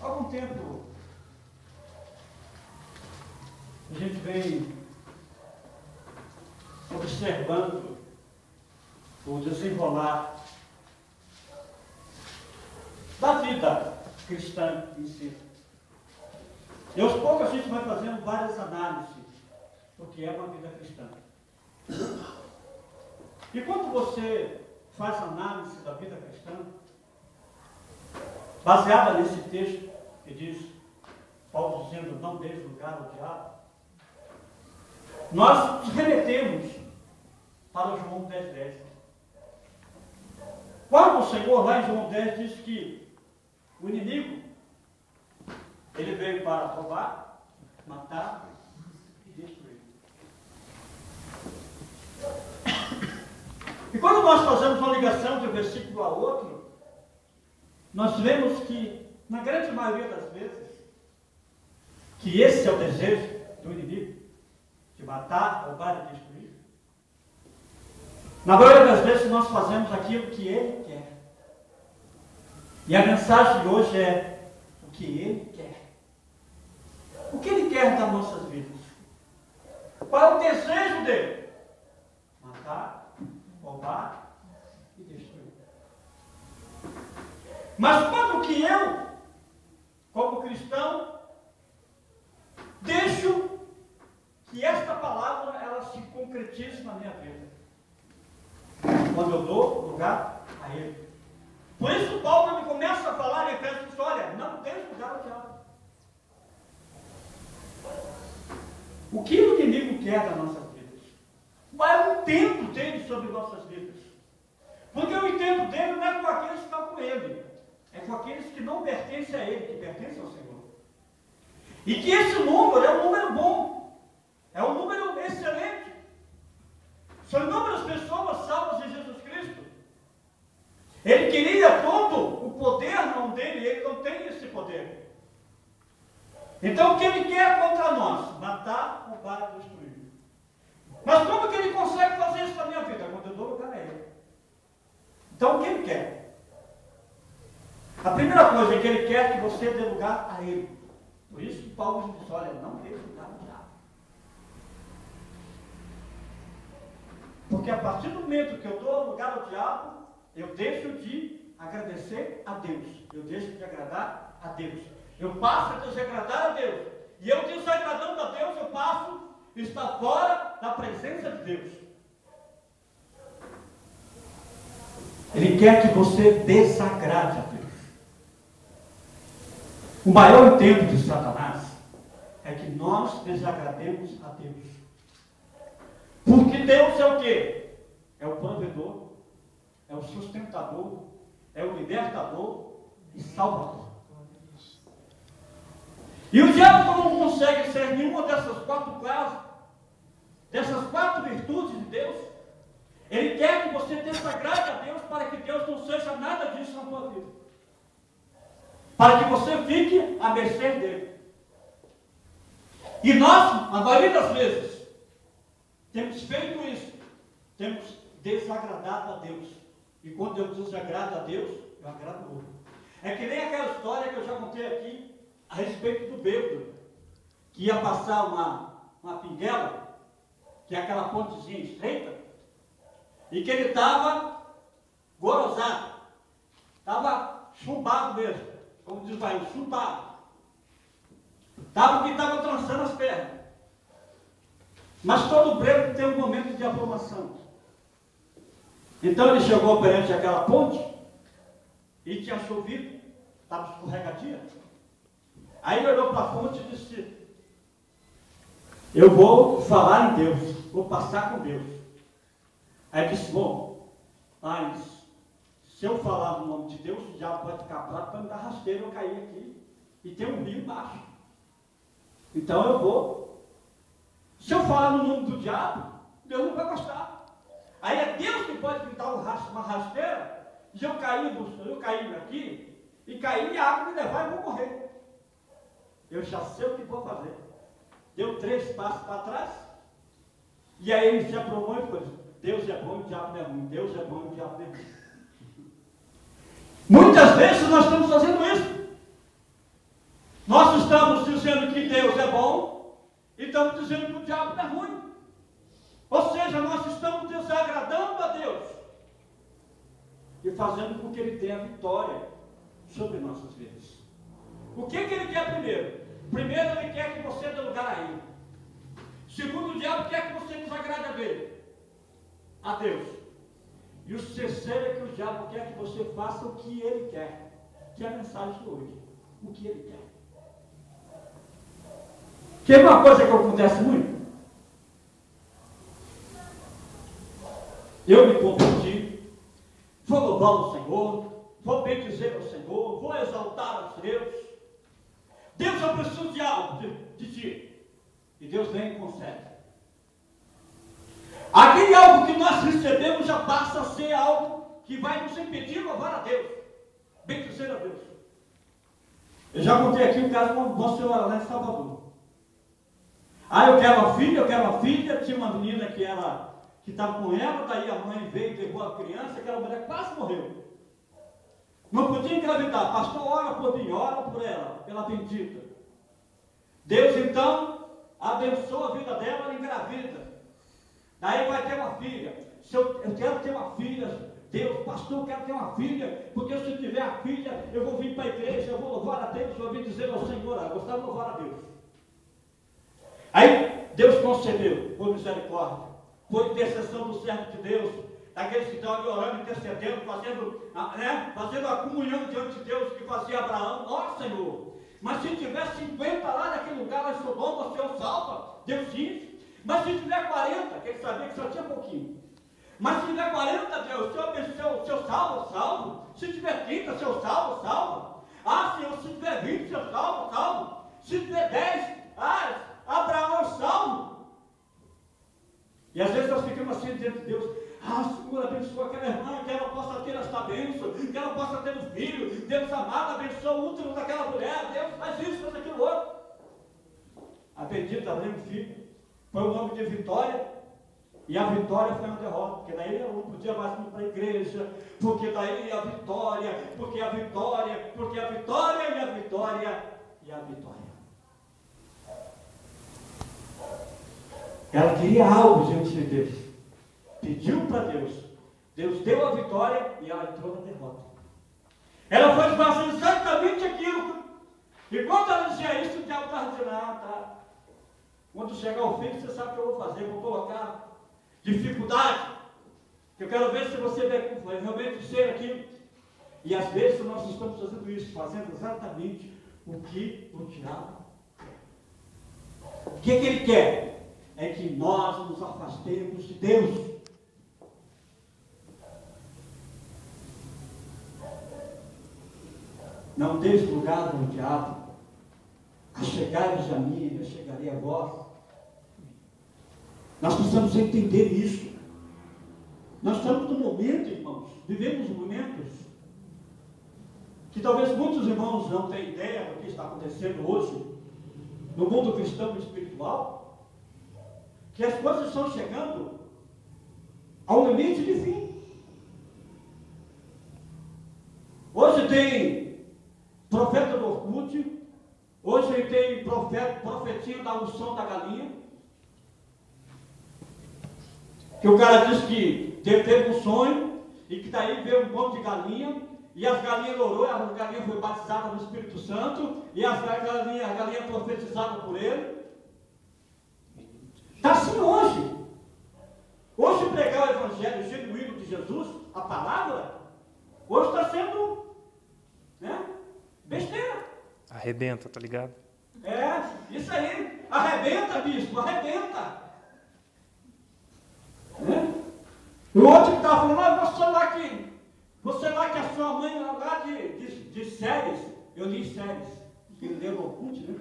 algum tempo a gente vem observando o desenrolar da vida cristã em si. E aos poucos a gente vai fazendo várias análises do que é uma vida cristã. E quando você faz análise da vida cristã, baseada nesse texto que diz, Paulo dizendo, não deis lugar ao diabo, nós nos remetemos para o João 10:10. Quando o Senhor lá em João 10 diz que o inimigo, ele veio para roubar, matar e destruir. E quando nós fazemos uma ligação de um versículo a outro, nós vemos que, na grande maioria das vezes, que esse é o desejo do inimigo, de matar, roubar e destruir. Na maioria das vezes nós fazemos aquilo que ele quer. E a mensagem de hoje é o que ele quer. O que ele quer das nossas vidas? Qual é o desejo dele? Matar, roubar e destruir. Mas quando que eu, como cristão, deixo que esta palavra ela se concretize na minha vida? Quando eu dou lugar a ele. Por isso Paulo ele começa a falar em Efésios, olha, não tem lugar ao diabo. O que o inimigo quer das nossas vidas? Qual é o intento dele sobre nossas vidas? Porque o intento dele não é com aqueles que estão com ele, é com aqueles que não pertencem a ele, que pertencem ao Senhor. E que esse número é um número bom, é um número excelente. São inúmeras pessoas salvas em Jesus Cristo. Ele queria todo o poder na mão dele, e ele não tem esse poder. Então o que ele quer contra nós? Matar, roubar e destruir. Mas como que ele consegue fazer isso na minha vida? Quando eu dou lugar a ele. Então o que ele quer? A primeira coisa é que ele quer que você dê lugar a ele. Por isso que Paulo diz, olha, não dê lugar ao diabo. Porque a partir do momento que eu dou lugar ao diabo, eu deixo de agradecer a Deus. Eu deixo de agradar a Deus. Eu passo a desagradar a Deus. E eu desagradando a Deus, eu passo a estar fora da presença de Deus. Ele quer que você desagrade a Deus. O maior intento de Satanás é que nós desagrademos a Deus. Porque Deus é o quê? É o provedor, é o sustentador, é o libertador e salvador. E o diabo não consegue ser nenhuma dessas quatro classes, dessas quatro virtudes de Deus. Ele quer que você desagrade a Deus para que Deus não seja nada disso na tua vida. Para que você fique à mercê dele. E nós, a maioria das vezes, temos feito isso. Temos desagradado a Deus. E quando eu desagrado a Deus, eu agrado o outro. É que nem aquela história que eu já contei aqui a respeito do bêbado, que ia passar uma pinguela, que é aquela pontezinha estreita, e que ele estava gorosado, estava chumbado mesmo, como diz o pai, chumbado. Estava trançando as pernas. Mas todo bêbado tem um momento de aprovação. Então ele chegou perante aquela ponte e tinha chovido, estava escorregadia. Aí ele olhou para a fonte e disse, eu vou falar em Deus, vou passar com Deus. Aí disse, bom, mas se eu falar no nome de Deus, o diabo pode ficar bravo para me dar rasteiro, eu cair aqui e tem um rio embaixo. Então eu vou. Se eu falar no nome do diabo, Deus não vai gostar. Aí é Deus que pode me dar uma rasteira, e eu caí aqui, e cair e a água me levar e vou morrer. Eu já sei o que vou fazer. Deu 3 passos para trás, e aí ele se aprumou e foi, Deus é bom e o diabo não é ruim. Deus é bom e o diabo não é ruim. Muitas vezes nós estamos fazendo isso. fazendo com que ele tenha vitória sobre nossas vidas. O que ele quer primeiro? Primeiro, ele quer que você dê lugar a ele. Segundo, o diabo quer que você desagrade a dele, a Deus. E o terceiro é que o diabo quer que você faça o que ele quer, que é a mensagem de hoje. O que ele quer. Que é uma coisa que acontece muito. Eu me converti, vou louvar o Senhor, vou bendizer ao Senhor, vou exaltar a Deus. Deus, eu preciso de algo de ti. E Deus vem e concede. Aquele algo que nós recebemos já passa a ser algo que vai nos impedir de louvar a Deus, bendizer a Deus. Eu já contei aqui o caso de uma senhora lá em Salvador. Eu quero uma filha, tinha uma menina que estava com ela, daí a mãe veio e levou a criança, aquela mulher quase morreu. Não podia engravidar. Pastor, ora por mim, ora por ela, pela bendita. Deus então abençoa a vida dela, ela engravida. Daí vai ter uma filha. Eu quero ter uma filha. Deus, pastor, eu quero ter uma filha, porque se eu tiver a filha, eu vou vir para a igreja, eu vou louvar a Deus, eu vou vir dizer ao Senhor, eu gostava de louvar a Deus. Aí Deus concedeu, por misericórdia, por intercessão do servo de Deus, daqueles que estão ali orando, intercedendo, fazendo a comunhão diante de Deus que fazia Abraão. Ó Senhor, mas se tiver 50 lá naquele lugar, lá em Sodoma, o Senhor salva, Deus diz. Mas se tiver 40, que ele sabia que só tinha pouquinho. Mas se tiver 40, Deus, o Senhor salva, salvo. Se tiver 30, o Senhor salva, salvo. Senhor, se tiver 20, o Senhor salva, salvo. Se tiver 10, Abraão, eu salvo. E às vezes nós ficamos assim diante de Deus. Senhor, abençoa aquela irmã, que ela possa ter esta bênção, que ela possa ter um filho. Deus amado, abençoa o útero daquela mulher. Deus faz isso, faz aquilo outro. A bendita abriu um filho. Foi o nome de Vitória. E a vitória foi uma derrota, porque daí eu não podia mais ir para a igreja, porque daí a vitória, porque a vitória, porque a vitória e a vitória e a vitória. Ela queria algo diante de Deus, pediu para Deus, Deus deu a vitória e ela entrou na derrota. Ela foi fazer exatamente aquilo, e quando ela dizia isso, o diabo estava dizendo, tá. Quando chegar o fim, você sabe o que eu vou fazer, vou colocar dificuldade, que eu quero ver se você vai realmente ser aquilo. E às vezes nós estamos fazendo isso, fazendo exatamente o que o diabo quer. O que ele quer? É que nós nos afastemos de Deus. Não deis lugar ao diabo. Achegai-vos a mim, eu chegarei a vós. Nós precisamos entender isso. Nós estamos no momento, irmãos, vivemos momentos que talvez muitos irmãos não tenham ideia do que está acontecendo hoje no mundo cristão e espiritual, que as coisas estão chegando ao limite de fim. Hoje tem profeta do Orkut, hoje tem profetinha da unção da galinha, que o cara diz que teve um sonho e que daí veio um monte de galinha e as galinhas orou, a galinha foi batizada no Espírito Santo e as galinhas profetizaram por ele. Está assim hoje. Hoje pregar o evangelho genuíno de Jesus, a palavra, hoje está sendo besteira. Arrebenta, tá ligado? Isso aí. Arrebenta, bispo, arrebenta. O outro que estava falando, você lá que a sua mãe lá de séries, eu li séries, que ele leu no Orkut, né?